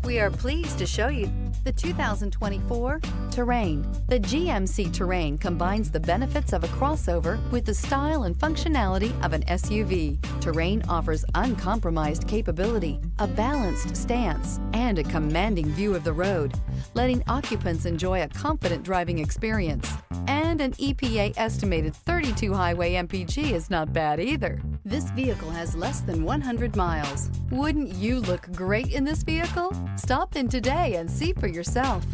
We are pleased to show you the 2024 Terrain. The GMC Terrain combines the benefits of a crossover with the style and functionality of an SUV. Terrain offers uncompromised capability, a balanced stance, and a commanding view of the road, letting occupants enjoy a confident driving experience. And an EPA estimated 32 highway MPG is not bad either. This vehicle has less than 100 miles. Wouldn't you look great in this vehicle? Stop in today and see for yourself.